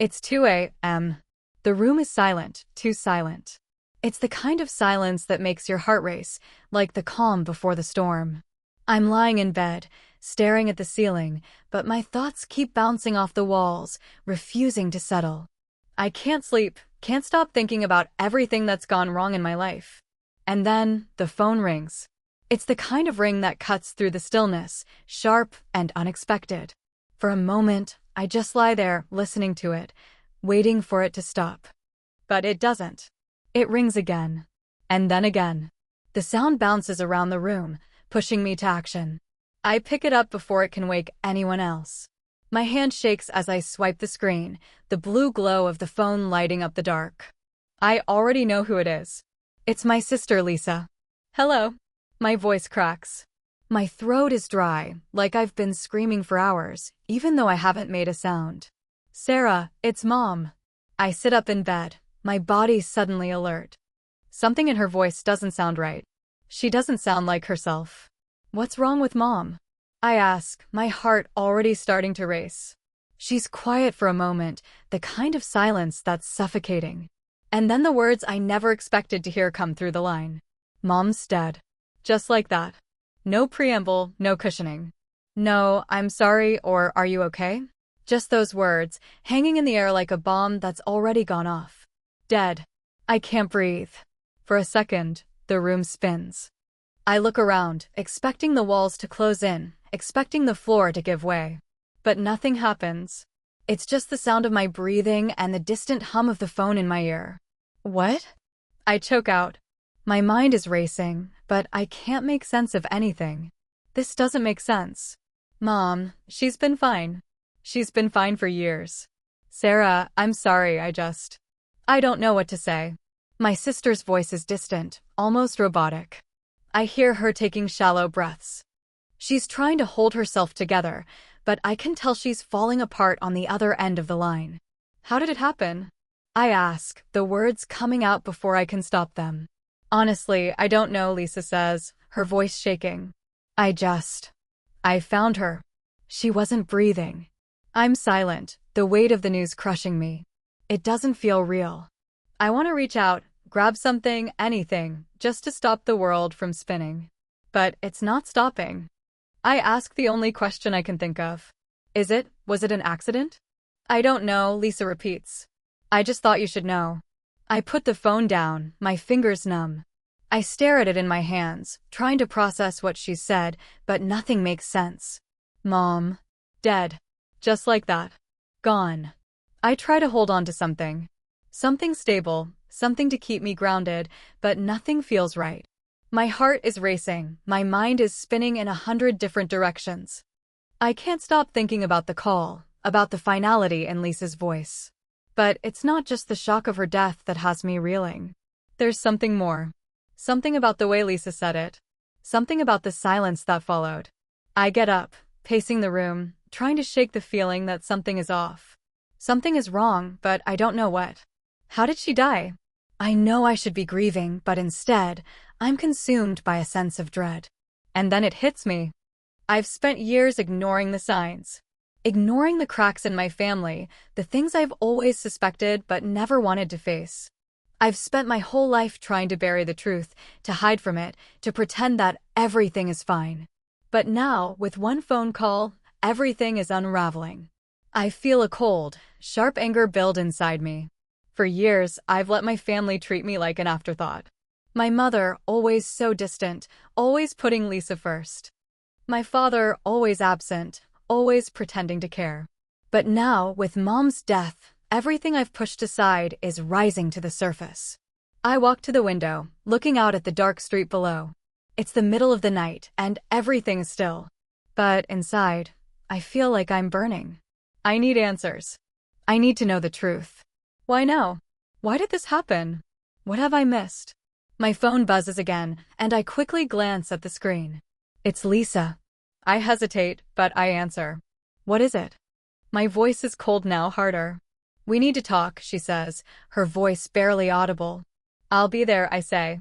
It's 2 a.m. The room is silent, too silent. It's the kind of silence that makes your heart race, like the calm before the storm. I'm lying in bed, staring at the ceiling, but my thoughts keep bouncing off the walls, refusing to settle. I can't sleep, can't stop thinking about everything that's gone wrong in my life. And then, the phone rings. It's the kind of ring that cuts through the stillness, sharp and unexpected. For a moment, I just lie there, listening to it, waiting for it to stop. But it doesn't. It rings again. And then again. The sound bounces around the room, pushing me to action. I pick it up before it can wake anyone else. My hand shakes as I swipe the screen, the blue glow of the phone lighting up the dark. I already know who it is. It's my sister, Lisa. Hello. My voice cracks. My throat is dry, like I've been screaming for hours, even though I haven't made a sound. Sarah, it's Mom. I sit up in bed, my body suddenly alert. Something in her voice doesn't sound right. She doesn't sound like herself. What's wrong with Mom? I ask, my heart already starting to race. She's quiet for a moment, the kind of silence that's suffocating. And then the words I never expected to hear come through the line. Mom's dead. Just like that. No preamble, no cushioning. No, I'm sorry, or are you okay? Just those words, hanging in the air like a bomb that's already gone off. Dead. I can't breathe. For a second, the room spins. I look around, expecting the walls to close in, expecting the floor to give way. But nothing happens. It's just the sound of my breathing and the distant hum of the phone in my ear. What? I choke out. My mind is racing, but I can't make sense of anything. This doesn't make sense. Mom, she's been fine. She's been fine for years. Sarah, I'm sorry, I don't know what to say. My sister's voice is distant, almost robotic. I hear her taking shallow breaths. She's trying to hold herself together, but I can tell she's falling apart on the other end of the line. How did it happen? I ask, the words coming out before I can stop them. Honestly, I don't know, Lisa says, her voice shaking. I found her. She wasn't breathing. I'm silent, the weight of the news crushing me. It doesn't feel real. I want to reach out, grab something, anything, just to stop the world from spinning. But it's not stopping. I ask the only question I can think of. Was it an accident? I don't know, Lisa repeats. I just thought you should know. I put the phone down, my fingers numb. I stare at it in my hands, trying to process what she said, but nothing makes sense. Mom. Dead. Just like that. Gone. I try to hold on to something. Something stable, something to keep me grounded, but nothing feels right. My heart is racing, my mind is spinning in 100 different directions. I can't stop thinking about the call, about the finality in Lisa's voice. But it's not just the shock of her death that has me reeling. There's something more. Something about the way Lisa said it. Something about the silence that followed. I get up, pacing the room, trying to shake the feeling that something is off. Something is wrong, but I don't know what. How did she die? I know I should be grieving, but instead, I'm consumed by a sense of dread. And then it hits me. I've spent years ignoring the signs. Ignoring the cracks in my family, the things I've always suspected but never wanted to face. I've spent my whole life trying to bury the truth, to hide from it, to pretend that everything is fine. But now, with one phone call, everything is unraveling. I feel a cold, sharp anger build inside me. For years, I've let my family treat me like an afterthought. My mother, always so distant, always putting Lisa first. My father, always absent, always pretending to care. But now, with Mom's death, everything I've pushed aside is rising to the surface. I walk to the window, looking out at the dark street below. It's the middle of the night, and everything is still. But inside, I feel like I'm burning. I need answers. I need to know the truth. Why now? Why did this happen? What have I missed? My phone buzzes again, and I quickly glance at the screen. It's Lisa. I hesitate, but I answer. What is it? My voice is cold now, harder. We need to talk, she says, her voice barely audible. I'll be there, I say.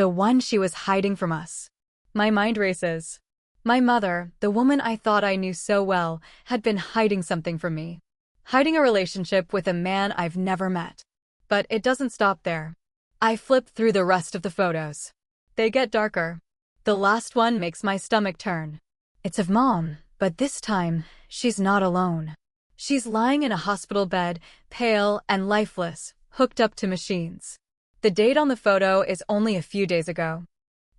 The one she was hiding from us. My mind races. My mother, the woman I thought I knew so well, had been hiding something from me. Hiding a relationship with a man I've never met. But it doesn't stop there. I flip through the rest of the photos. They get darker. The last one makes my stomach turn. It's of Mom, but this time, she's not alone. She's lying in a hospital bed, pale and lifeless, hooked up to machines. The date on the photo is only a few days ago.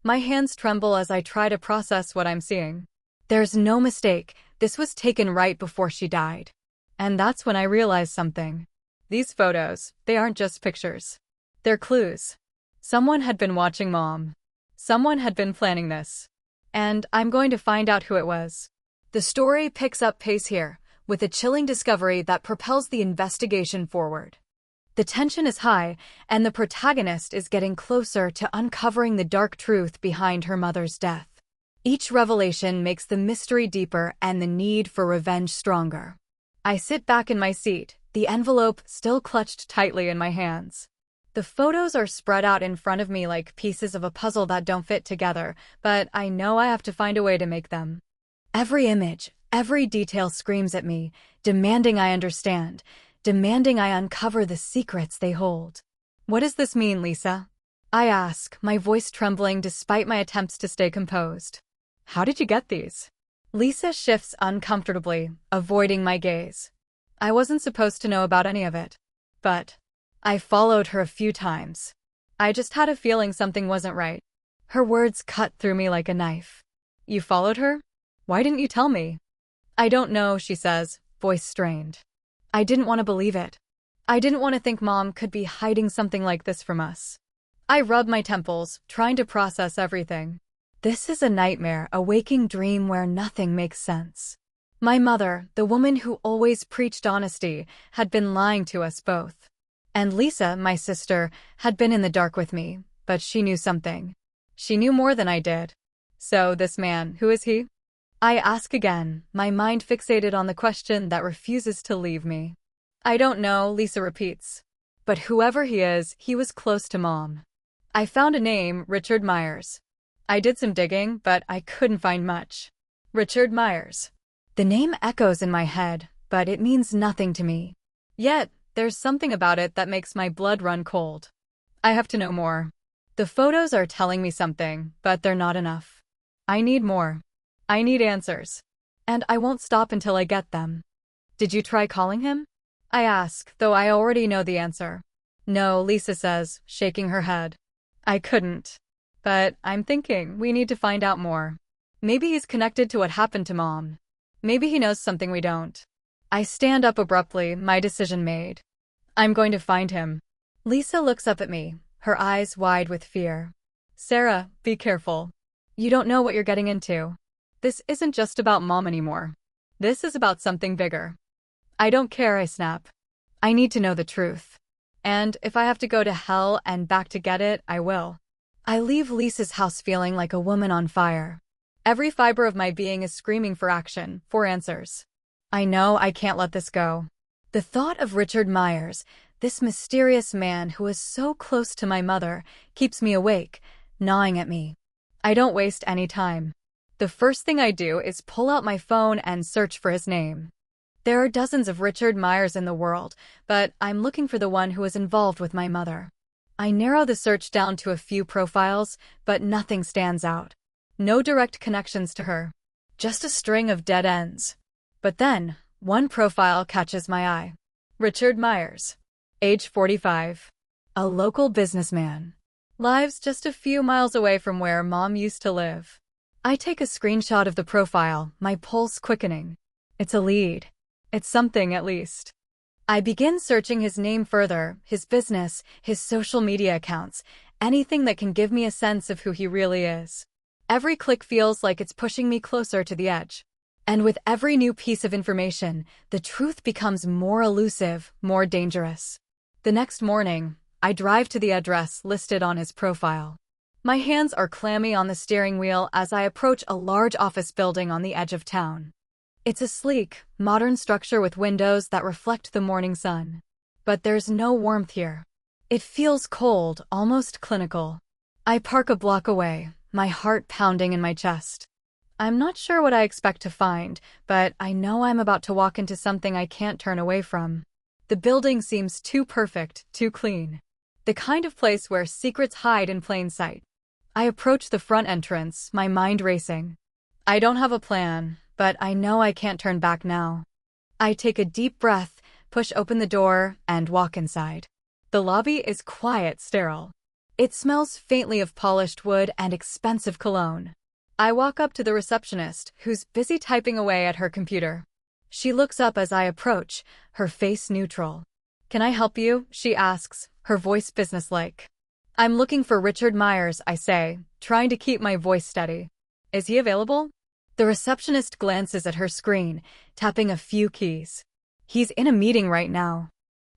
My hands tremble as I try to process what I'm seeing. There's no mistake, this was taken right before she died. And that's when I realize something. These photos, they aren't just pictures. They're clues. Someone had been watching Mom. Someone had been planning this. And I'm going to find out who it was. The story picks up pace here, with a chilling discovery that propels the investigation forward. The tension is high, and the protagonist is getting closer to uncovering the dark truth behind her mother's death. Each revelation makes the mystery deeper and the need for revenge stronger. I sit back in my seat, the envelope still clutched tightly in my hands. The photos are spread out in front of me like pieces of a puzzle that don't fit together, but I know I have to find a way to make them. Every image, every detail screams at me, demanding I understand, demanding I uncover the secrets they hold. What does this mean, Lisa? I ask, my voice trembling despite my attempts to stay composed. How did you get these? Lisa shifts uncomfortably, avoiding my gaze. I wasn't supposed to know about any of it. But I followed her a few times. I just had a feeling something wasn't right. Her words cut through me like a knife. You followed her? Why didn't you tell me? I don't know, she says, voice strained. I didn't want to believe it. I didn't want to think Mom could be hiding something like this from us. I rub my temples, trying to process everything. This is a nightmare, a waking dream where nothing makes sense. My mother, the woman who always preached honesty, had been lying to us both. And Lisa, my sister, had been in the dark with me, but she knew something. She knew more than I did. So this man, who is he? I ask again, my mind fixated on the question that refuses to leave me. I don't know, Lisa repeats. But whoever he is, he was close to Mom. I found a name, Richard Myers. I did some digging, but I couldn't find much. Richard Myers. The name echoes in my head, but it means nothing to me. Yet, there's something about it that makes my blood run cold. I have to know more. The photos are telling me something, but they're not enough. I need more. I need answers. And I won't stop until I get them. Did you try calling him? I ask, though I already know the answer. No, Lisa says, shaking her head. I couldn't. But I'm thinking we need to find out more. Maybe he's connected to what happened to Mom. Maybe he knows something we don't. I stand up abruptly, my decision made. I'm going to find him. Lisa looks up at me, her eyes wide with fear. Sarah, be careful. You don't know what you're getting into. This isn't just about Mom anymore. This is about something bigger. I don't care, I snap. I need to know the truth. And if I have to go to hell and back to get it, I will. I leave Lisa's house feeling like a woman on fire. Every fiber of my being is screaming for action, for answers. I know I can't let this go. The thought of Richard Myers, this mysterious man who was so close to my mother, keeps me awake, gnawing at me. I don't waste any time. The first thing I do is pull out my phone and search for his name. There are dozens of Richard Myers in the world, but I'm looking for the one who was involved with my mother. I narrow the search down to a few profiles, but nothing stands out. No direct connections to her. Just a string of dead ends. But then, one profile catches my eye. Richard Myers. Age 45. A local businessman. Lives just a few miles away from where Mom used to live. I take a screenshot of the profile, my pulse quickening. It's a lead. It's something, at least. I begin searching his name further, his business, his social media accounts, anything that can give me a sense of who he really is. Every click feels like it's pushing me closer to the edge. And with every new piece of information, the truth becomes more elusive, more dangerous. The next morning, I drive to the address listed on his profile. My hands are clammy on the steering wheel as I approach a large office building on the edge of town. It's a sleek, modern structure with windows that reflect the morning sun. But there's no warmth here. It feels cold, almost clinical. I park a block away, my heart pounding in my chest. I'm not sure what I expect to find, but I know I'm about to walk into something I can't turn away from. The building seems too perfect, too clean. The kind of place where secrets hide in plain sight. I approach the front entrance, my mind racing. I don't have a plan, but I know I can't turn back now. I take a deep breath, push open the door, and walk inside. The lobby is quiet, sterile. It smells faintly of polished wood and expensive cologne. I walk up to the receptionist, who's busy typing away at her computer. She looks up as I approach, her face neutral. "Can I help you?" she asks, her voice businesslike. "I'm looking for Richard Myers," I say, trying to keep my voice steady. "Is he available?" The receptionist glances at her screen, tapping a few keys. "He's in a meeting right now."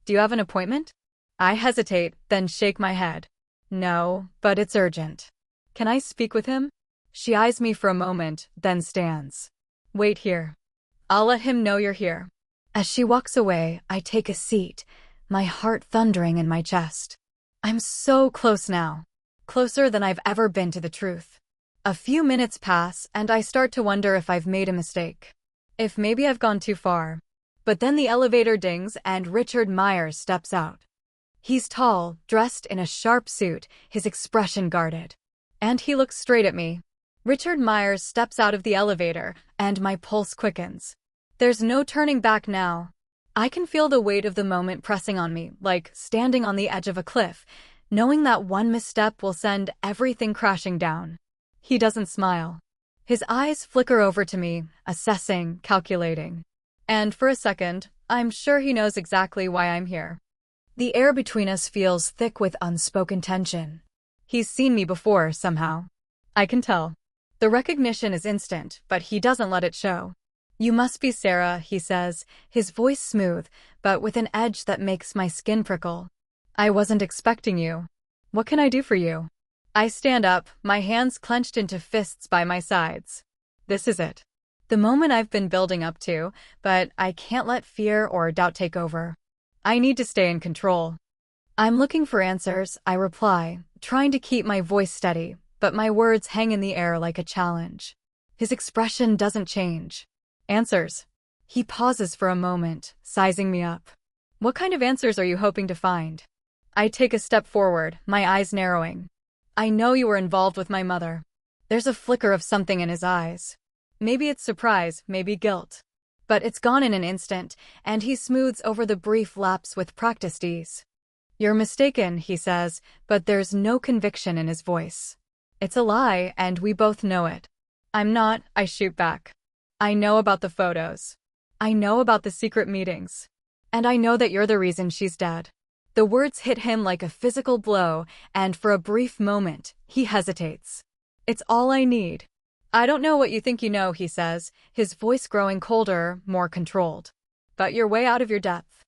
"Do you have an appointment?" I hesitate, then shake my head. "No, but it's urgent." "Can I speak with him?" She eyes me for a moment, then stands. "Wait here. I'll let him know you're here." As she walks away, I take a seat, my heart thundering in my chest. I'm so close now. Closer than I've ever been to the truth. A few minutes pass, and I start to wonder if I've made a mistake. If maybe I've gone too far. But then the elevator dings and Richard Myers steps out. He's tall, dressed in a sharp suit, his expression guarded. And he looks straight at me. Richard Myers steps out of the elevator, and my pulse quickens. There's no turning back now. I can feel the weight of the moment pressing on me, like standing on the edge of a cliff, knowing that one misstep will send everything crashing down. He doesn't smile. His eyes flicker over to me, assessing, calculating. And for a second, I'm sure he knows exactly why I'm here. The air between us feels thick with unspoken tension. He's seen me before, somehow. I can tell. The recognition is instant, but he doesn't let it show. "You must be Sarah," he says, his voice smooth, but with an edge that makes my skin prickle. "I wasn't expecting you. What can I do for you?" I stand up, my hands clenched into fists by my sides. This is it. The moment I've been building up to, but I can't let fear or doubt take over. I need to stay in control. "I'm looking for answers," I reply, trying to keep my voice steady, but my words hang in the air like a challenge. His expression doesn't change. "Answers?" He pauses for a moment, sizing me up. "What kind of answers are you hoping to find?" I take a step forward, my eyes narrowing. "I know you were involved with my mother." There's a flicker of something in his eyes. Maybe it's surprise, maybe guilt. But it's gone in an instant, and he smooths over the brief lapse with practiced ease. "You're mistaken," he says, but there's no conviction in his voice. "It's a lie, and we both know it." "I'm not," I shoot back. "I know about the photos. I know about the secret meetings. And I know that you're the reason she's dead." The words hit him like a physical blow, and for a brief moment, he hesitates. "It's all I need." "I don't know what you think you know," he says, his voice growing colder, more controlled. "But you're way out of your depth.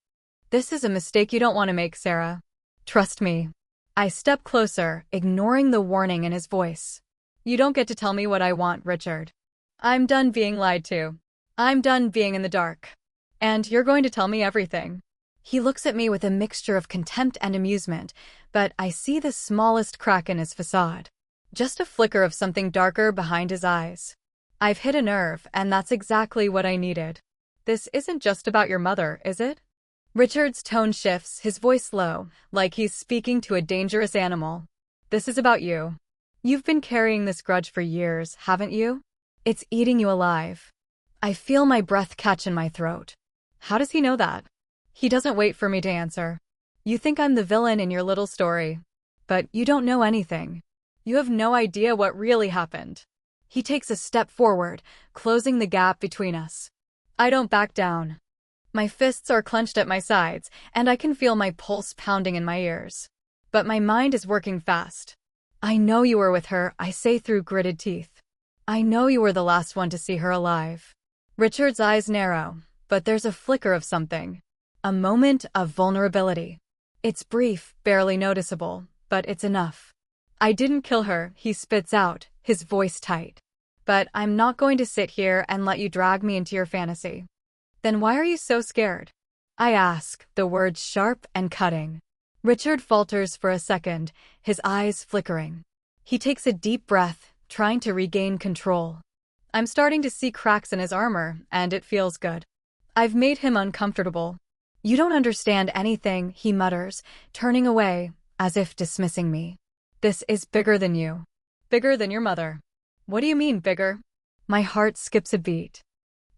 This is a mistake you don't want to make, Sarah. Trust me." I step closer, ignoring the warning in his voice. "You don't get to tell me what I want, Richard. I'm done being lied to. I'm done being in the dark. And you're going to tell me everything." He looks at me with a mixture of contempt and amusement, but I see the smallest crack in his facade. Just a flicker of something darker behind his eyes. "I've hit a nerve, and that's exactly what I needed." "This isn't just about your mother, is it?" Richard's tone shifts, his voice low, like he's speaking to a dangerous animal. "This is about you. You've been carrying this grudge for years, haven't you? It's eating you alive." I feel my breath catch in my throat. How does he know that? He doesn't wait for me to answer. "You think I'm the villain in your little story. But you don't know anything. You have no idea what really happened." He takes a step forward, closing the gap between us. I don't back down. My fists are clenched at my sides, and I can feel my pulse pounding in my ears. But my mind is working fast. "I know you were with her," I say through gritted teeth. "I know you were the last one to see her alive." Richard's eyes narrow, but there's a flicker of something. A moment of vulnerability. It's brief, barely noticeable, but it's enough. "I didn't kill her," he spits out, his voice tight. "But I'm not going to sit here and let you drag me into your fantasy." "Then why are you so scared?" I ask, the words sharp and cutting. Richard falters for a second, his eyes flickering. He takes a deep breath, trying to regain control. I'm starting to see cracks in his armor, and it feels good. I've made him uncomfortable. You don't understand anything, he mutters, turning away, as if dismissing me. This is bigger than you. Bigger than your mother. What do you mean, bigger? My heart skips a beat.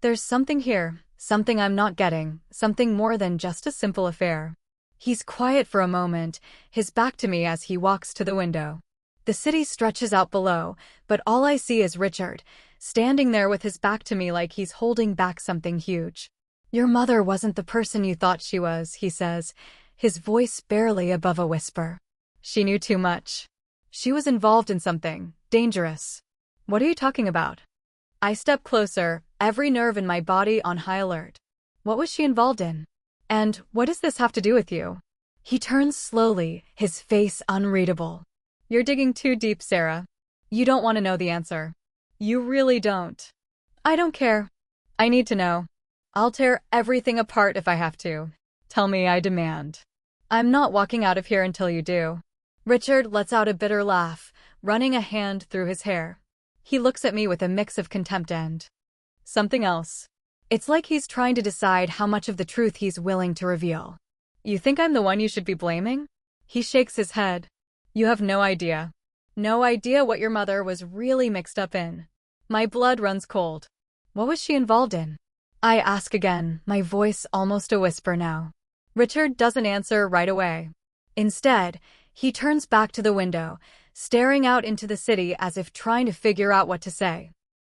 There's something here, something I'm not getting, something more than just a simple affair. He's quiet for a moment, his back to me as he walks to the window. The city stretches out below, but all I see is Richard, standing there with his back to me like he's holding back something huge. Your mother wasn't the person you thought she was, he says, his voice barely above a whisper. She knew too much. She was involved in something dangerous. What are you talking about? I step closer, every nerve in my body on high alert. What was she involved in? And what does this have to do with you? He turns slowly, his face unreadable. You're digging too deep, Sarah. You don't want to know the answer. You really don't. I don't care. I need to know. I'll tear everything apart if I have to. Tell me, I demand. I'm not walking out of here until you do. Richard lets out a bitter laugh, running a hand through his hair. He looks at me with a mix of contempt and something else. It's like he's trying to decide how much of the truth he's willing to reveal. You think I'm the one you should be blaming? He shakes his head. You have no idea. No idea what your mother was really mixed up in. My blood runs cold. What was she involved in? I ask again, my voice almost a whisper now. Richard doesn't answer right away. Instead, he turns back to the window, staring out into the city as if trying to figure out what to say.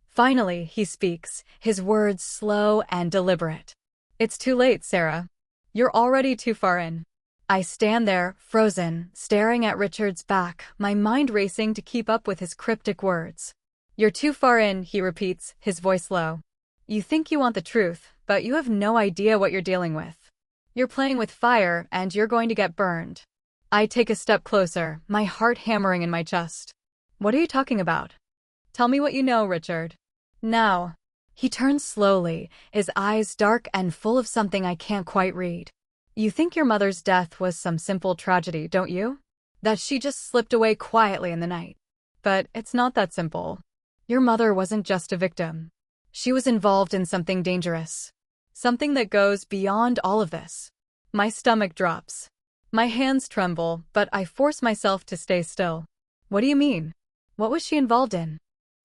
Finally, he speaks, his words slow and deliberate. It's too late, Sarah. You're already too far in. I stand there, frozen, staring at Richard's back, my mind racing to keep up with his cryptic words. You're too far in, he repeats, his voice low. You think you want the truth, but you have no idea what you're dealing with. You're playing with fire, and you're going to get burned. I take a step closer, my heart hammering in my chest. What are you talking about? Tell me what you know, Richard. Now. He turns slowly, his eyes dark and full of something I can't quite read. You think your mother's death was some simple tragedy, don't you? That she just slipped away quietly in the night. But it's not that simple. Your mother wasn't just a victim. She was involved in something dangerous. Something that goes beyond all of this. My stomach drops. My hands tremble, but I force myself to stay still. What do you mean? What was she involved in?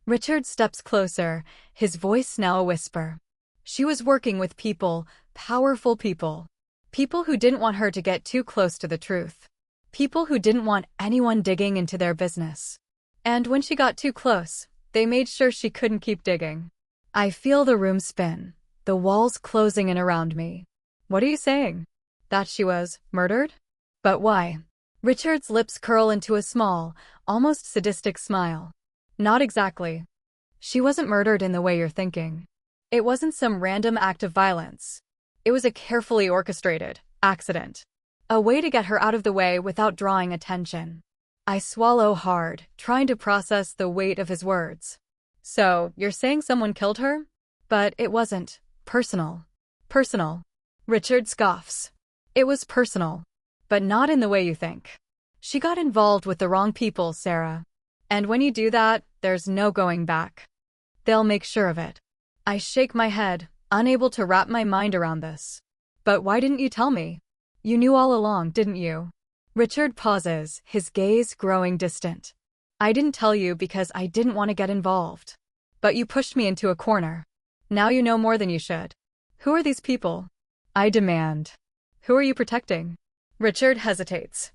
Richard steps closer, his voice now a whisper. She was working with people, powerful people. People who didn't want her to get too close to the truth. People who didn't want anyone digging into their business. And when she got too close, they made sure she couldn't keep digging. I feel the room spin, the walls closing in around me. What are you saying? That she was murdered? But why? Richard's lips curl into a small, almost sadistic smile. Not exactly. She wasn't murdered in the way you're thinking. It wasn't some random act of violence. It was a carefully orchestrated accident. A way to get her out of the way without drawing attention. I swallow hard, trying to process the weight of his words. So, you're saying someone killed her? But it wasn't personal. Personal. Richard scoffs. It was personal. But not in the way you think. She got involved with the wrong people, Sarah. And when you do that, there's no going back. They'll make sure of it. I shake my head, unable to wrap my mind around this. But why didn't you tell me? You knew all along, didn't you? Richard pauses, his gaze growing distant. I didn't tell you because I didn't want to get involved. But you pushed me into a corner. Now you know more than you should. Who are these people? I demand. Who are you protecting? Richard hesitates.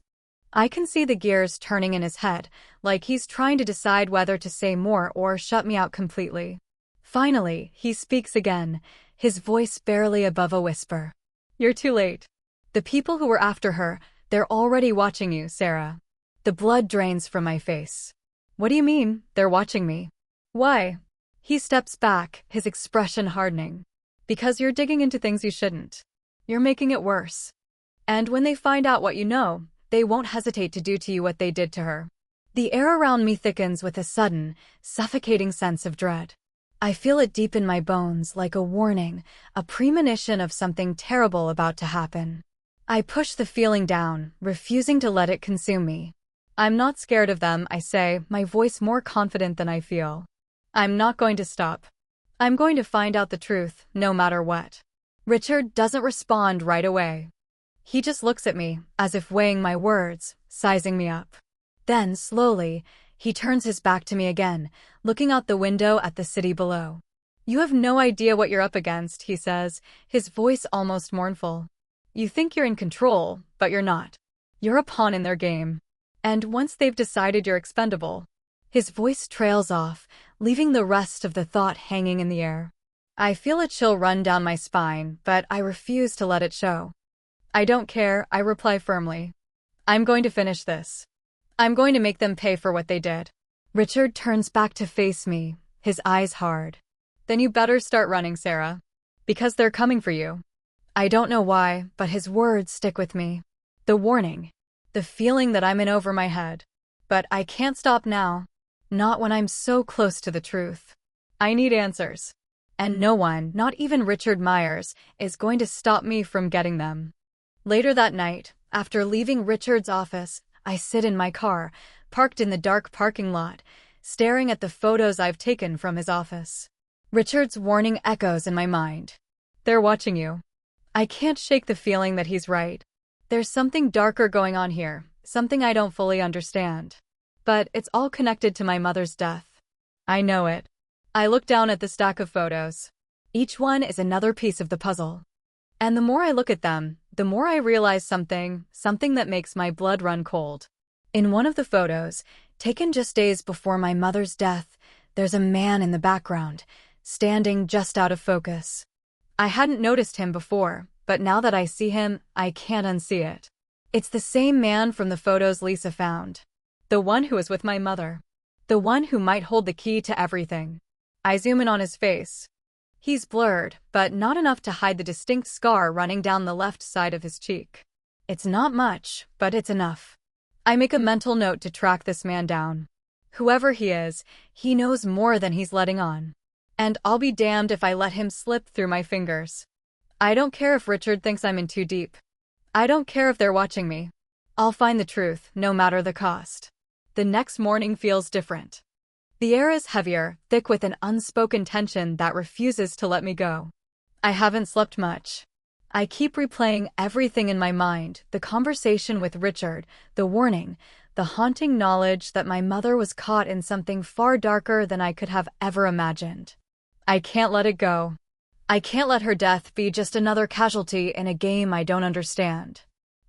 I can see the gears turning in his head, like he's trying to decide whether to say more or shut me out completely. Finally, he speaks again, his voice barely above a whisper. You're too late. The people who were after her, they're already watching you, Sarah. The blood drains from my face. What do you mean, they're watching me? Why? He steps back, his expression hardening. Because you're digging into things you shouldn't. You're making it worse. And when they find out what you know, they won't hesitate to do to you what they did to her. The air around me thickens with a sudden, suffocating sense of dread. I feel it deep in my bones like a warning, a premonition of something terrible about to happen. I push the feeling down, refusing to let it consume me. I'm not scared of them, I say, my voice more confident than I feel. I'm not going to stop. I'm going to find out the truth, no matter what. Richard doesn't respond right away. He just looks at me, as if weighing my words, sizing me up. Then, slowly, he turns his back to me again, looking out the window at the city below. You have no idea what you're up against, he says, his voice almost mournful. You think you're in control, but you're not. You're a pawn in their game. And once they've decided you're expendable, his voice trails off, leaving the rest of the thought hanging in the air. I feel a chill run down my spine, but I refuse to let it show. I don't care, I reply firmly. I'm going to finish this. I'm going to make them pay for what they did. Richard turns back to face me, his eyes hard. Then you better start running, Sarah. Because they're coming for you. I don't know why, but his words stick with me. The warning. The feeling that I'm in over my head. But I can't stop now. Not when I'm so close to the truth. I need answers. And no one, not even Richard Myers, is going to stop me from getting them. Later that night, after leaving Richard's office, I sit in my car, parked in the dark parking lot, staring at the photos I've taken from his office. Richard's warning echoes in my mind. They're watching you. I can't shake the feeling that he's right. There's something darker going on here, something I don't fully understand. But it's all connected to my mother's death. I know it. I look down at the stack of photos. Each one is another piece of the puzzle. And the more I look at them, the more I realize something that makes my blood run cold. In one of the photos, taken just days before my mother's death, there's a man in the background, standing just out of focus. I hadn't noticed him before, but now that I see him, I can't unsee it. It's the same man from the photos Lisa found. The one who was with my mother. The one who might hold the key to everything. I zoom in on his face. He's blurred, but not enough to hide the distinct scar running down the left side of his cheek. It's not much, but it's enough. I make a mental note to track this man down. Whoever he is, he knows more than he's letting on. And I'll be damned if I let him slip through my fingers. I don't care if Richard thinks I'm in too deep. I don't care if they're watching me. I'll find the truth, no matter the cost. The next morning feels different. The air is heavier, thick with an unspoken tension that refuses to let me go. I haven't slept much. I keep replaying everything in my mind, the conversation with Richard, the warning, the haunting knowledge that my mother was caught in something far darker than I could have ever imagined. I can't let it go. I can't let her death be just another casualty in a game I don't understand.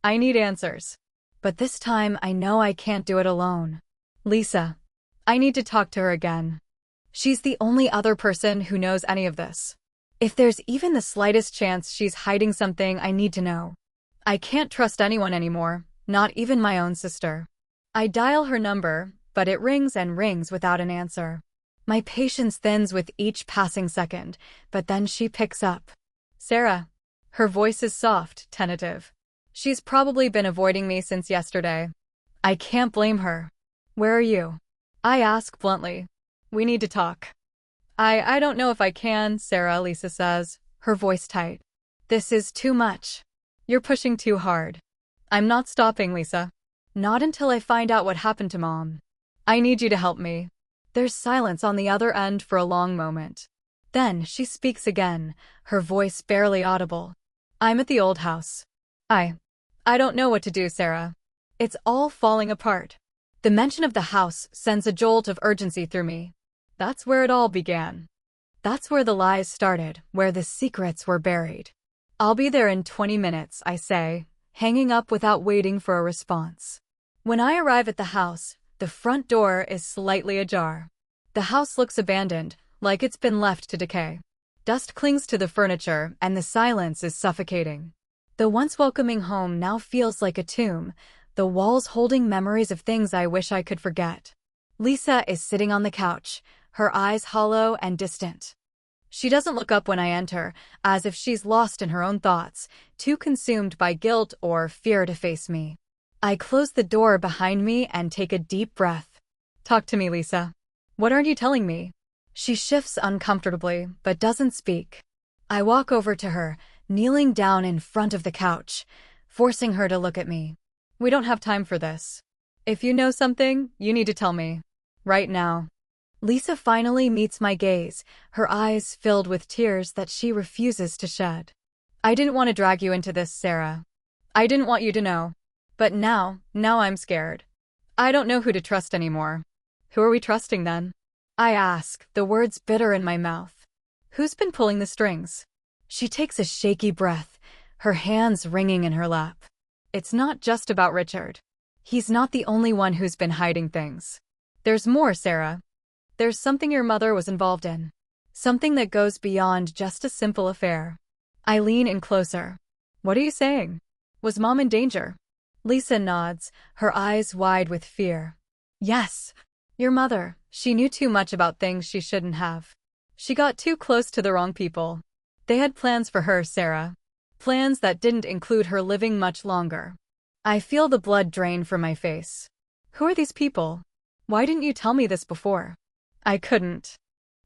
I need answers. But this time I know I can't do it alone. Lisa. I need to talk to her again. She's the only other person who knows any of this. If there's even the slightest chance she's hiding something I need to know. I can't trust anyone anymore, not even my own sister. I dial her number, but it rings and rings without an answer. My patience thins with each passing second, but then she picks up. Sarah. Her voice is soft, tentative. She's probably been avoiding me since yesterday. I can't blame her. Where are you? I ask bluntly. We need to talk. I don't know if I can, Sarah, Lisa says, her voice tight. This is too much. You're pushing too hard. I'm not stopping, Lisa. Not until I find out what happened to Mom. I need you to help me. There's silence on the other end for a long moment. Then she speaks again, her voice barely audible. I'm at the old house. I don't know what to do, Sarah. It's all falling apart. The mention of the house sends a jolt of urgency through me. That's where it all began. That's where the lies started, where the secrets were buried. I'll be there in 20 minutes, I say, hanging up without waiting for a response. When I arrive at the house, the front door is slightly ajar. The house looks abandoned, like it's been left to decay. Dust clings to the furniture, and the silence is suffocating. The once welcoming home now feels like a tomb, the walls holding memories of things I wish I could forget. Lisa is sitting on the couch, her eyes hollow and distant. She doesn't look up when I enter, as if she's lost in her own thoughts, too consumed by guilt or fear to face me. I close the door behind me and take a deep breath. Talk to me, Lisa. What aren't you telling me? She shifts uncomfortably, but doesn't speak. I walk over to her, kneeling down in front of the couch, forcing her to look at me. We don't have time for this. If you know something, you need to tell me. Right now. Lisa finally meets my gaze, her eyes filled with tears that she refuses to shed. I didn't want to drag you into this, Sarah. I didn't want you to know. But now I'm scared. I don't know who to trust anymore. Who are we trusting then? I ask, the words bitter in my mouth. Who's been pulling the strings? She takes a shaky breath, her hands wringing in her lap. It's not just about Richard. He's not the only one who's been hiding things. There's more, Sarah. There's something your mother was involved in. Something that goes beyond just a simple affair. I lean in closer. What are you saying? Was Mom in danger? Lisa nods, her eyes wide with fear. Yes. Your mother. She knew too much about things she shouldn't have. She got too close to the wrong people. They had plans for her, Sarah. Plans that didn't include her living much longer. I feel the blood drain from my face. Who are these people? Why didn't you tell me this before? I couldn't.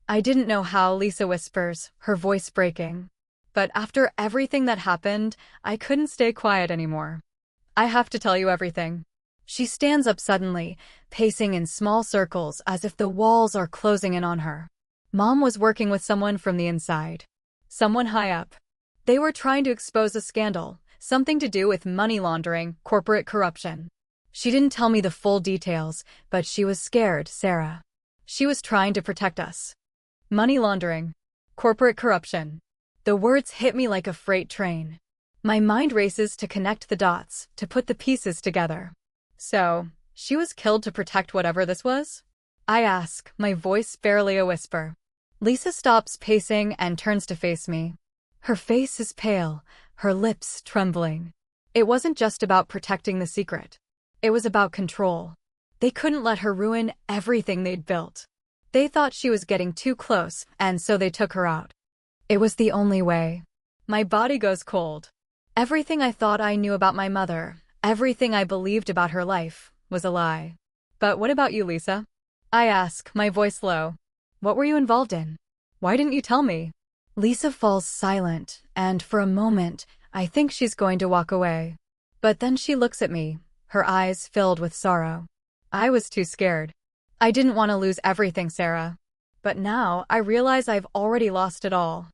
I didn't know how, Lisa whispers, her voice breaking. But after everything that happened, I couldn't stay quiet anymore. I have to tell you everything. She stands up suddenly, pacing in small circles as if the walls are closing in on her. Mom was working with someone from the inside. Someone high up. They were trying to expose a scandal, something to do with money laundering, corporate corruption. She didn't tell me the full details, but she was scared, Sarah. She was trying to protect us. Money laundering. Corporate corruption. The words hit me like a freight train. My mind races to connect the dots, to put the pieces together. So, she was killed to protect whatever this was? I ask, my voice barely a whisper. Lisa stops pacing and turns to face me. Her face is pale, her lips trembling. It wasn't just about protecting the secret. It was about control. They couldn't let her ruin everything they'd built. They thought she was getting too close, and so they took her out. It was the only way. My body goes cold. Everything I thought I knew about my mother, everything I believed about her life, was a lie. But what about you, Lisa? I ask, my voice low. What were you involved in? Why didn't you tell me? Lisa falls silent, and for a moment, I think she's going to walk away. But then she looks at me, her eyes filled with sorrow. I was too scared. I didn't want to lose everything, Sarah. But now, I realize I've already lost it all.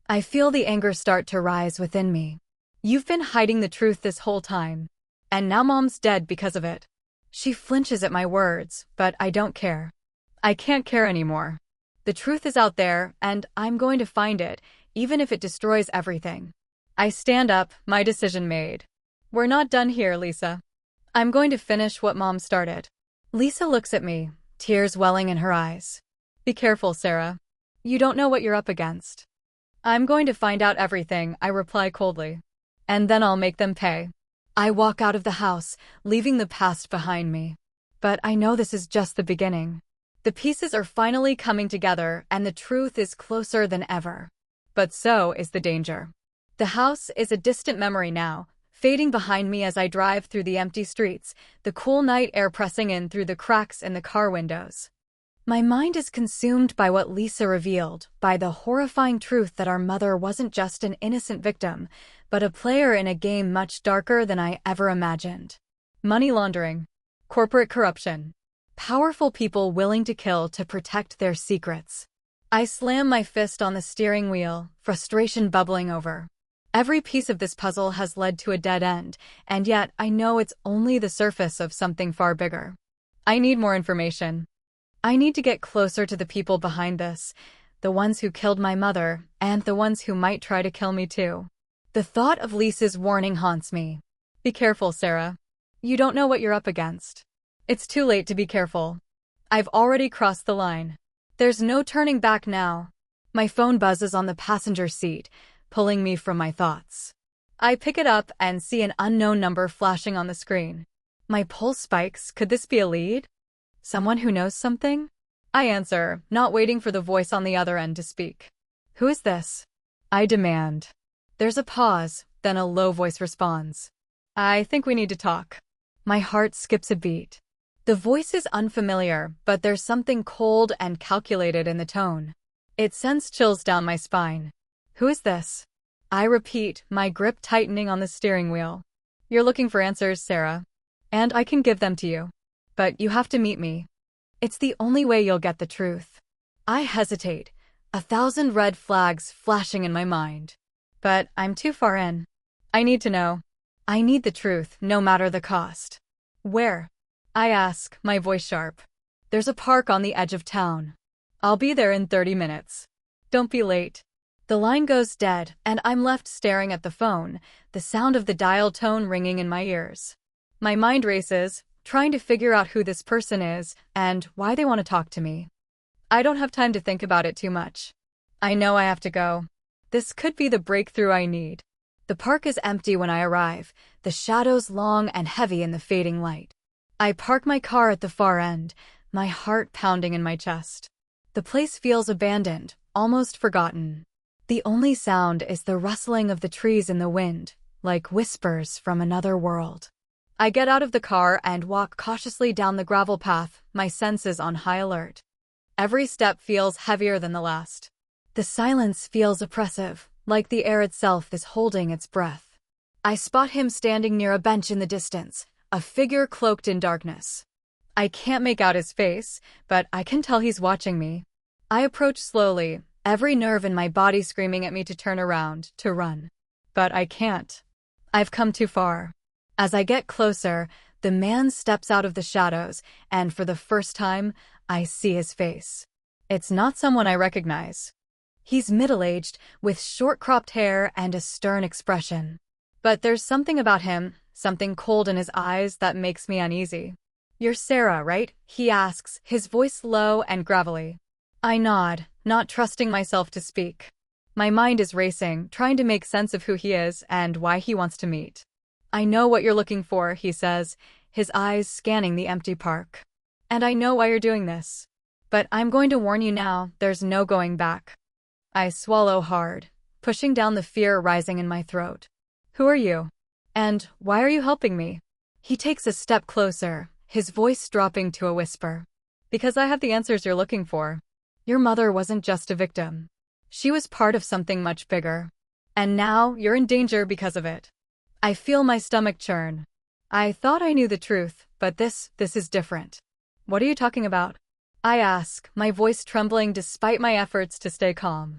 I feel the anger start to rise within me. You've been hiding the truth this whole time. And now Mom's dead because of it. She flinches at my words, but I don't care. I can't care anymore. The truth is out there, and I'm going to find it, even if it destroys everything. I stand up, my decision made. We're not done here, Lisa. I'm going to finish what Mom started. Lisa looks at me, tears welling in her eyes. Be careful, Sarah. You don't know what you're up against. I'm going to find out everything, I reply coldly. And then I'll make them pay. I walk out of the house, leaving the past behind me. But I know this is just the beginning. The pieces are finally coming together, and the truth is closer than ever. But so is the danger. The house is a distant memory now, fading behind me as I drive through the empty streets, the cool night air pressing in through the cracks in the car windows. My mind is consumed by what Lisa revealed, by the horrifying truth that our mother wasn't just an innocent victim, but a player in a game much darker than I ever imagined. Money laundering. Corporate corruption. Powerful people willing to kill to protect their secrets. I slam my fist on the steering wheel, frustration bubbling over. Every piece of this puzzle has led to a dead end, and yet I know it's only the surface of something far bigger. I need more information. I need to get closer to the people behind this, the ones who killed my mother, and the ones who might try to kill me too. The thought of Lisa's warning haunts me. Be careful, Sarah. You don't know what you're up against. It's too late to be careful. I've already crossed the line. There's no turning back now. My phone buzzes on the passenger seat, pulling me from my thoughts. I pick it up and see an unknown number flashing on the screen. My pulse spikes. Could this be a lead? Someone who knows something? I answer, not waiting for the voice on the other end to speak. Who is this? I demand. There's a pause, then a low voice responds. I think we need to talk. My heart skips a beat. The voice is unfamiliar, but there's something cold and calculated in the tone. It sends chills down my spine. Who is this? I repeat, my grip tightening on the steering wheel. You're looking for answers, Sarah. And I can give them to you. but you have to meet me. It's the only way you'll get the truth. I hesitate, 1,000 red flags flashing in my mind. But I'm too far in. I need to know. I need the truth, no matter the cost. Where? I ask, my voice sharp. There's a park on the edge of town. I'll be there in 30 minutes. Don't be late. The line goes dead, and I'm left staring at the phone, the sound of the dial tone ringing in my ears. My mind races, trying to figure out who this person is and why they want to talk to me. I don't have time to think about it too much. I know I have to go. This could be the breakthrough I need. The park is empty when I arrive, the shadows long and heavy in the fading light. I park my car at the far end, my heart pounding in my chest. The place feels abandoned, almost forgotten. The only sound is the rustling of the trees in the wind, like whispers from another world. I get out of the car and walk cautiously down the gravel path, my senses on high alert. Every step feels heavier than the last. The silence feels oppressive, like the air itself is holding its breath. I spot him standing near a bench in the distance, a figure cloaked in darkness. I can't make out his face, but I can tell he's watching me. I approach slowly, every nerve in my body screaming at me to turn around, to run. But I can't. I've come too far. As I get closer, the man steps out of the shadows, and for the first time, I see his face. It's not someone I recognize. He's middle-aged, with short-cropped hair and a stern expression. But there's something about him, something cold in his eyes that makes me uneasy. "You're Sarah, right?" he asks, his voice low and gravelly. I nod, not trusting myself to speak. My mind is racing, trying to make sense of who he is and why he wants to meet. "I know what you're looking for," he says, his eyes scanning the empty park. "And I know why you're doing this. But I'm going to warn you now, there's no going back." I swallow hard, pushing down the fear rising in my throat. "Who are you? And why are you helping me?" He takes a step closer, his voice dropping to a whisper. "Because I have the answers you're looking for. Your mother wasn't just a victim. She was part of something much bigger. And now you're in danger because of it." I feel my stomach churn. I thought I knew the truth, but this is different. "What are you talking about?" I ask, my voice trembling despite my efforts to stay calm.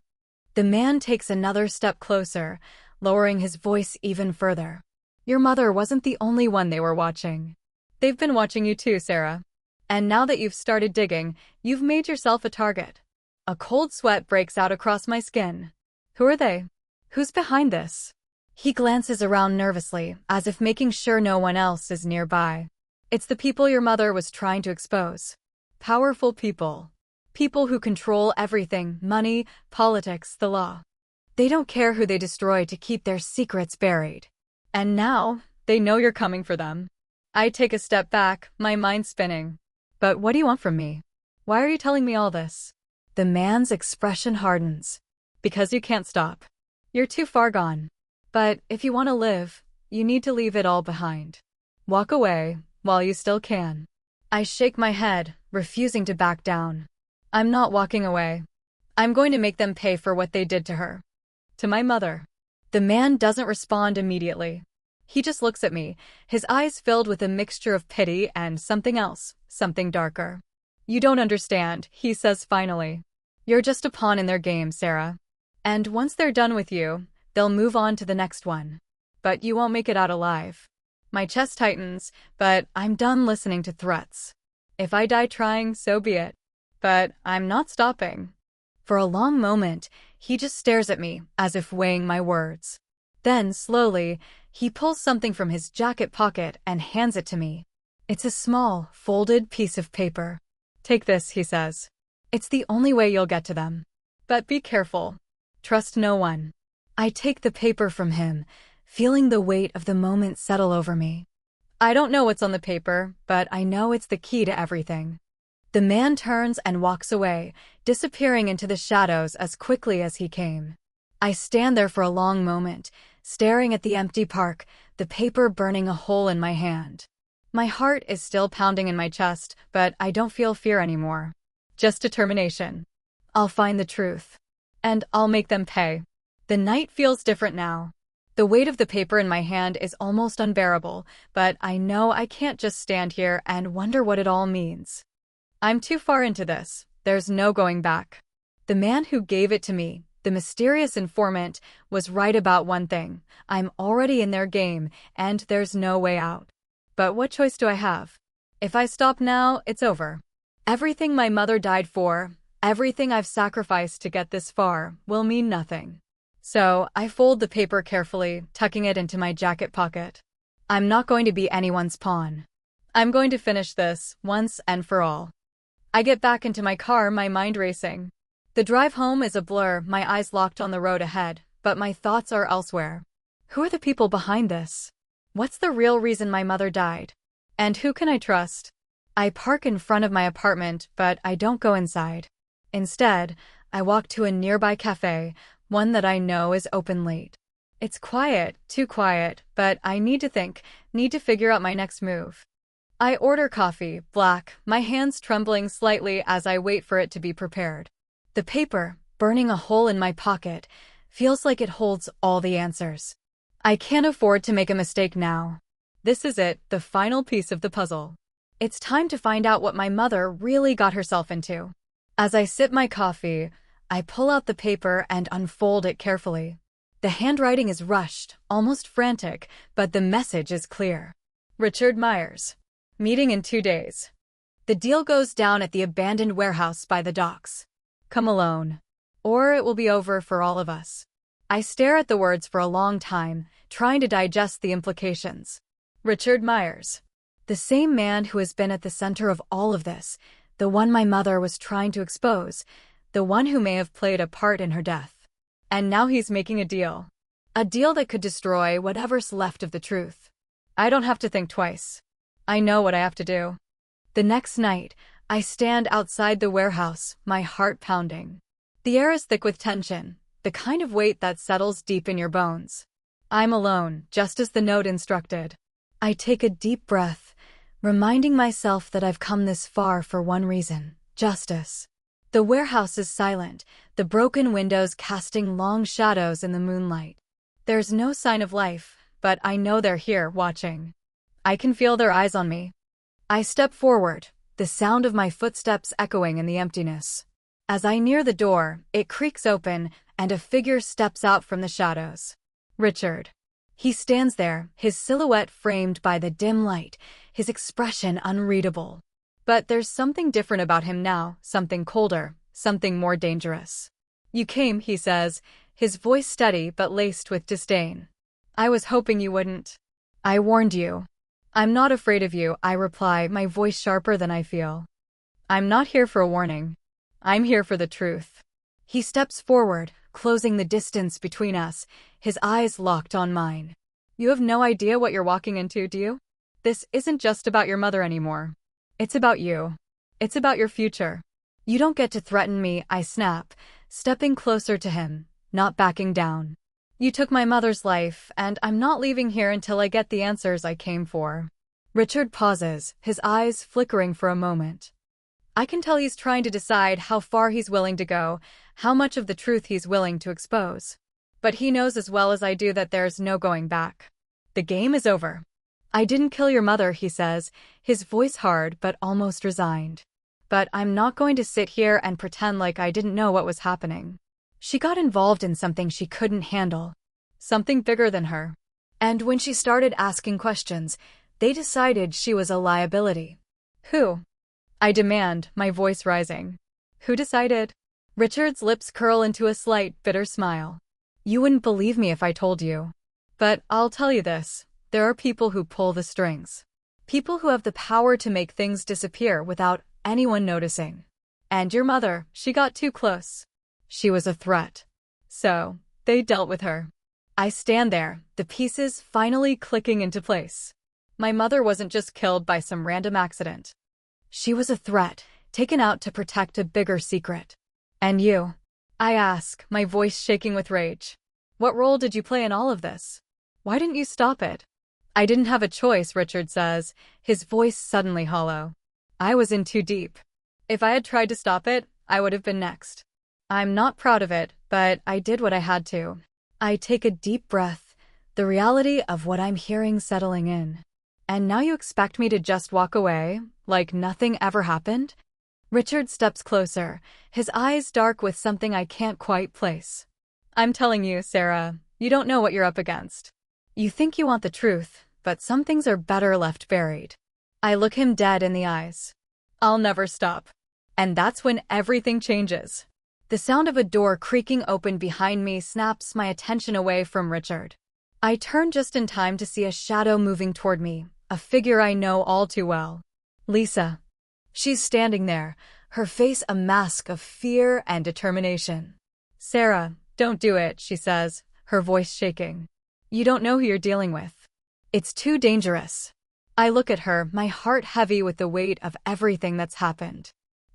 The man takes another step closer, lowering his voice even further. "Your mother wasn't the only one they were watching. They've been watching you too, Sarah. And now that you've started digging, you've made yourself a target." A cold sweat breaks out across my skin. "Who are they? Who's behind this?" He glances around nervously, as if making sure no one else is nearby. "It's the people your mother was trying to expose. Powerful people. People who control everything: money, politics, the law. They don't care who they destroy to keep their secrets buried. And now, they know you're coming for them." I take a step back, my mind spinning. "But what do you want from me? Why are you telling me all this?" The man's expression hardens. "Because you can't stop. You're too far gone. But if you want to live, you need to leave it all behind. Walk away, while you still can." I shake my head, refusing to back down. "I'm not walking away. I'm going to make them pay for what they did to her. To my mother." The man doesn't respond immediately. He just looks at me, his eyes filled with a mixture of pity and something else, something darker. "You don't understand," he says finally. "You're just a pawn in their game, Sarah. And once they're done with you, they'll move on to the next one. But you won't make it out alive." My chest tightens, but I'm done listening to threats. If I die trying, so be it. But I'm not stopping. For a long moment, he just stares at me, as if weighing my words. Then, slowly, he pulls something from his jacket pocket and hands it to me. It's a small, folded piece of paper. "Take this," he says. "It's the only way you'll get to them. But be careful. Trust no one." I take the paper from him, feeling the weight of the moment settle over me. I don't know what's on the paper, but I know it's the key to everything. The man turns and walks away, disappearing into the shadows as quickly as he came. I stand there for a long moment, staring at the empty park, the paper burning a hole in my hand. My heart is still pounding in my chest, but I don't feel fear anymore. Just determination. I'll find the truth. And I'll make them pay. The night feels different now. The weight of the paper in my hand is almost unbearable, but I know I can't just stand here and wonder what it all means. I'm too far into this. There's no going back. The man who gave it to me, the mysterious informant, was right about one thing. I'm already in their game, and there's no way out. But what choice do I have? If I stop now, it's over. Everything my mother died for, everything I've sacrificed to get this far, will mean nothing. So, I fold the paper carefully, tucking it into my jacket pocket. I'm not going to be anyone's pawn. I'm going to finish this, once and for all. I get back into my car, my mind racing. The drive home is a blur, my eyes locked on the road ahead, but my thoughts are elsewhere. Who are the people behind this? What's the real reason my mother died? And who can I trust? I park in front of my apartment, but I don't go inside. Instead, I walk to a nearby cafe, one that I know is open late. It's quiet, too quiet, but I need to figure out my next move. I order coffee, black, my hands trembling slightly as I wait for it to be prepared. The paper, burning a hole in my pocket, feels like it holds all the answers. I can't afford to make a mistake now. This is it, the final piece of the puzzle. It's time to find out what my mother really got herself into. As I sip my coffee, I pull out the paper and unfold it carefully. The handwriting is rushed, almost frantic, but the message is clear. Richard Myers. Meeting in 2 days. The deal goes down at the abandoned warehouse by the docks. Come alone, or it will be over for all of us. I stare at the words for a long time, trying to digest the implications. Richard Myers. The same man who has been at the center of all of this, the one my mother was trying to expose, the one who may have played a part in her death. And now he's making a deal. A deal that could destroy whatever's left of the truth. I don't have to think twice. I know what I have to do. The next night, I stand outside the warehouse, my heart pounding. The air is thick with tension, the kind of weight that settles deep in your bones. I'm alone, just as the note instructed. I take a deep breath, reminding myself that I've come this far for one reason: justice. The warehouse is silent, the broken windows casting long shadows in the moonlight. There's no sign of life, but I know they're here, watching. I can feel their eyes on me. I step forward, the sound of my footsteps echoing in the emptiness. As I near the door, it creaks open, and a figure steps out from the shadows. Richard. He stands there, his silhouette framed by the dim light, his expression unreadable. But there's something different about him now, something colder, something more dangerous. You came, he says, his voice steady but laced with disdain. I was hoping you wouldn't. I warned you. I'm not afraid of you, I reply, my voice sharper than I feel. I'm not here for a warning. I'm here for the truth. He steps forward, closing the distance between us, his eyes locked on mine. You have no idea what you're walking into, do you? This isn't just about your mother anymore. It's about you. It's about your future. You don't get to threaten me, I snap, stepping closer to him, not backing down. You took my mother's life, and I'm not leaving here until I get the answers I came for. Richard pauses, his eyes flickering for a moment. I can tell he's trying to decide how far he's willing to go, how much of the truth he's willing to expose. But he knows as well as I do that there's no going back. The game is over. I didn't kill your mother, he says, his voice hard but almost resigned. But I'm not going to sit here and pretend like I didn't know what was happening. She got involved in something she couldn't handle. Something bigger than her. And when she started asking questions, they decided she was a liability. Who? I demand, my voice rising. Who decided? Richard's lips curl into a slight, bitter smile. You wouldn't believe me if I told you. But I'll tell you this, there are people who pull the strings. People who have the power to make things disappear without anyone noticing. And your mother, she got too close. She was a threat. So, they dealt with her. I stand there, the pieces finally clicking into place. My mother wasn't just killed by some random accident. She was a threat, taken out to protect a bigger secret. And you? I ask, my voice shaking with rage. What role did you play in all of this? Why didn't you stop it? I didn't have a choice, Richard says, his voice suddenly hollow. I was in too deep. If I had tried to stop it, I would have been next. I'm not proud of it, but I did what I had to. I take a deep breath, the reality of what I'm hearing settling in. And now you expect me to just walk away, like nothing ever happened? Richard steps closer, his eyes dark with something I can't quite place. I'm telling you, Sarah, you don't know what you're up against. You think you want the truth, but some things are better left buried. I look him dead in the eyes. I'll never stop. And that's when everything changes. The sound of a door creaking open behind me snaps my attention away from Richard. I turn just in time to see a shadow moving toward me, a figure I know all too well. Lisa. She's standing there, her face a mask of fear and determination. Sarah, don't do it, she says, her voice shaking. You don't know who you're dealing with. It's too dangerous. I look at her, my heart heavy with the weight of everything that's happened.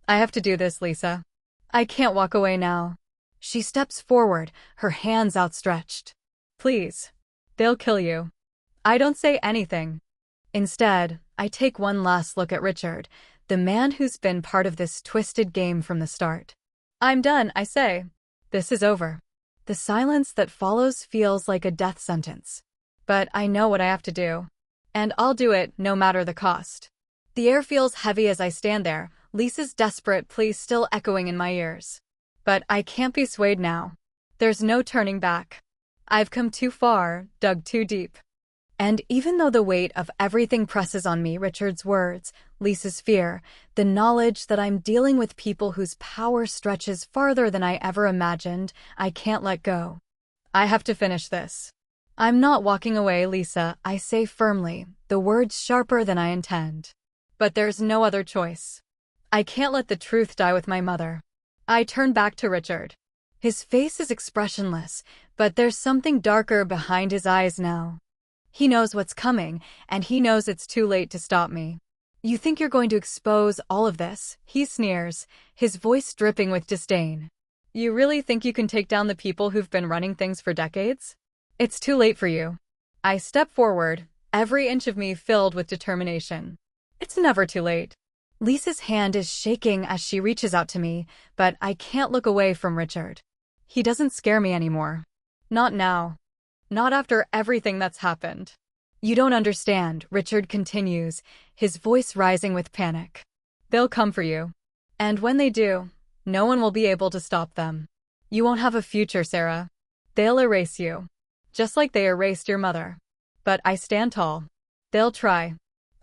I have to do this, Lisa. I can't walk away now. She steps forward, her hands outstretched. Please. They'll kill you. I don't say anything. Instead, I take one last look at Richard, the man who's been part of this twisted game from the start. I'm done, I say. This is over. The silence that follows feels like a death sentence. But I know what I have to do. And I'll do it, no matter the cost. The air feels heavy as I stand there, Lisa's desperate plea still echoing in my ears. But I can't be swayed now. There's no turning back. I've come too far, dug too deep. And even though the weight of everything presses on me, Richard's words, Lisa's fear, the knowledge that I'm dealing with people whose power stretches farther than I ever imagined, I can't let go. I have to finish this. I'm not walking away, Lisa, I say firmly, the words sharper than I intend. But there's no other choice. I can't let the truth die with my mother. I turn back to Richard. His face is expressionless, but there's something darker behind his eyes now. He knows what's coming, and he knows it's too late to stop me. You think you're going to expose all of this? He sneers, his voice dripping with disdain. You really think you can take down the people who've been running things for decades? It's too late for you. I step forward, every inch of me filled with determination. It's never too late. Lisa's hand is shaking as she reaches out to me, but I can't look away from Richard. He doesn't scare me anymore. Not now. Not after everything that's happened. You don't understand, Richard continues, his voice rising with panic. They'll come for you. And when they do, no one will be able to stop them. You won't have a future, Sarah. They'll erase you. Just like they erased your mother. But I stand tall. They'll try.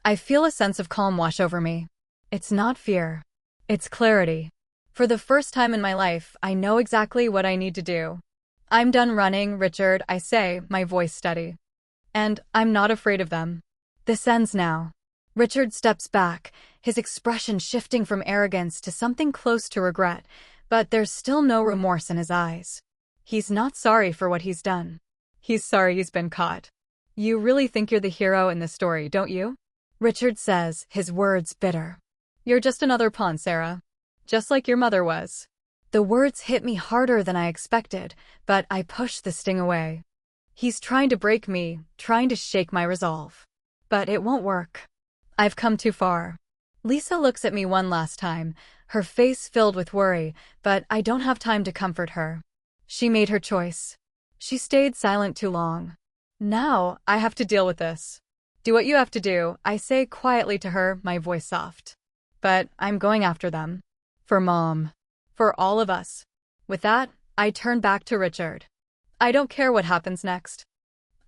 I feel a sense of calm wash over me. It's not fear. It's clarity. For the first time in my life, I know exactly what I need to do. I'm done running, Richard, I say, my voice steady. And I'm not afraid of them. This ends now. Richard steps back, his expression shifting from arrogance to something close to regret, but there's still no remorse in his eyes. He's not sorry for what he's done. He's sorry he's been caught. You really think you're the hero in this story, don't you? Richard says, his words bitter. You're just another pawn, Sarah. Just like your mother was. The words hit me harder than I expected, but I push the sting away. He's trying to break me, trying to shake my resolve. But it won't work. I've come too far. Lisa looks at me one last time, her face filled with worry, but I don't have time to comfort her. She made her choice. She stayed silent too long. Now, I have to deal with this. Do what you have to do, I say quietly to her, my voice soft. But I'm going after them. For Mom. For all of us. With that, I turn back to Richard. I don't care what happens next.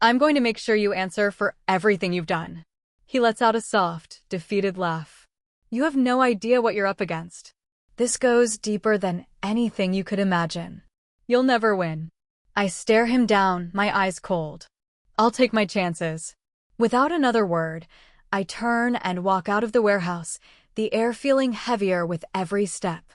I'm going to make sure you answer for everything you've done. He lets out a soft, defeated laugh. You have no idea what you're up against. This goes deeper than anything you could imagine. You'll never win. I stare him down, my eyes cold. I'll take my chances. Without another word, I turn and walk out of the warehouse, the air feeling heavier with every step.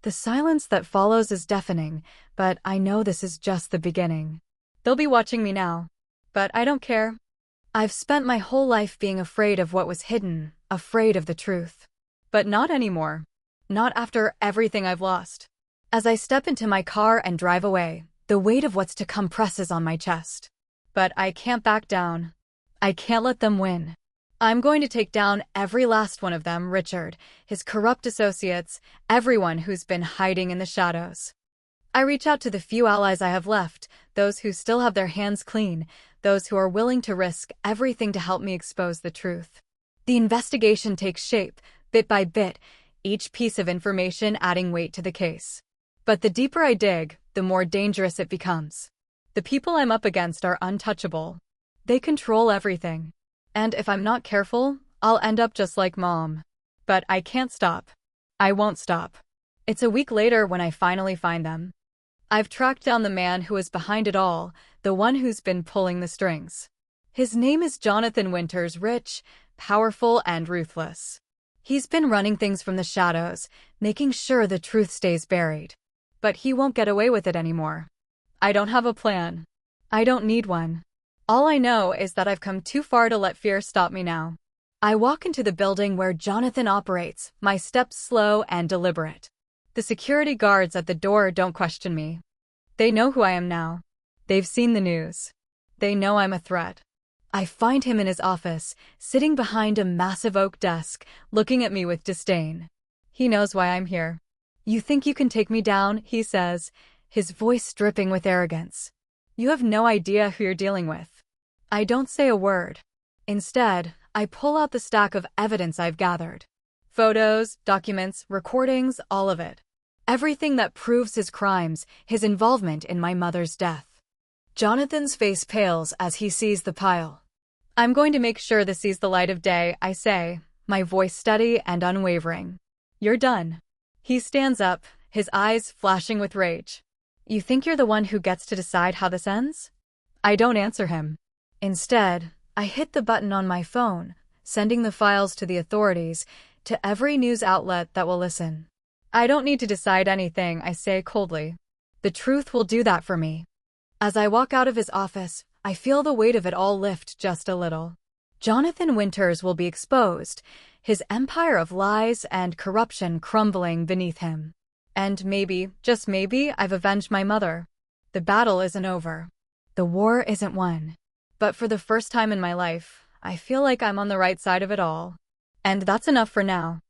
The silence that follows is deafening, but I know this is just the beginning. They'll be watching me now. But I don't care. I've spent my whole life being afraid of what was hidden, afraid of the truth. But not anymore. Not after everything I've lost. As I step into my car and drive away, the weight of what's to come presses on my chest. But I can't back down. I can't let them win. I'm going to take down every last one of them, Richard, his corrupt associates, everyone who's been hiding in the shadows. I reach out to the few allies I have left, those who still have their hands clean, those who are willing to risk everything to help me expose the truth. The investigation takes shape, bit by bit, each piece of information adding weight to the case. But the deeper I dig, the more dangerous it becomes. The people I'm up against are untouchable. They control everything. And if I'm not careful, I'll end up just like Mom. But I can't stop. I won't stop. It's a week later when I finally find them. I've tracked down the man who is behind it all, the one who's been pulling the strings. His name is Jonathan Winters, rich, powerful, and ruthless. He's been running things from the shadows, making sure the truth stays buried. But he won't get away with it anymore. I don't have a plan. I don't need one. All I know is that I've come too far to let fear stop me now. I walk into the building where Jonathan operates, my steps slow and deliberate. The security guards at the door don't question me. They know who I am now. They've seen the news. They know I'm a threat. I find him in his office, sitting behind a massive oak desk, looking at me with disdain. He knows why I'm here. "You think you can take me down?" he says, his voice dripping with arrogance. "You have no idea who you're dealing with." I don't say a word. Instead, I pull out the stack of evidence I've gathered. Photos, documents, recordings, all of it. Everything that proves his crimes, his involvement in my mother's death. Jonathan's face pales as he sees the pile. "I'm going to make sure this sees the light of day," I say, my voice steady and unwavering. "You're done." He stands up, his eyes flashing with rage. "You think you're the one who gets to decide how this ends?" I don't answer him. Instead, I hit the button on my phone, sending the files to the authorities, to every news outlet that will listen. "I don't need to decide anything," I say coldly. "The truth will do that for me." As I walk out of his office, I feel the weight of it all lift just a little. Jonathan Winters will be exposed, his empire of lies and corruption crumbling beneath him. And maybe, just maybe, I've avenged my mother. The battle isn't over. The war isn't won. But for the first time in my life, I feel like I'm on the right side of it all. And that's enough for now.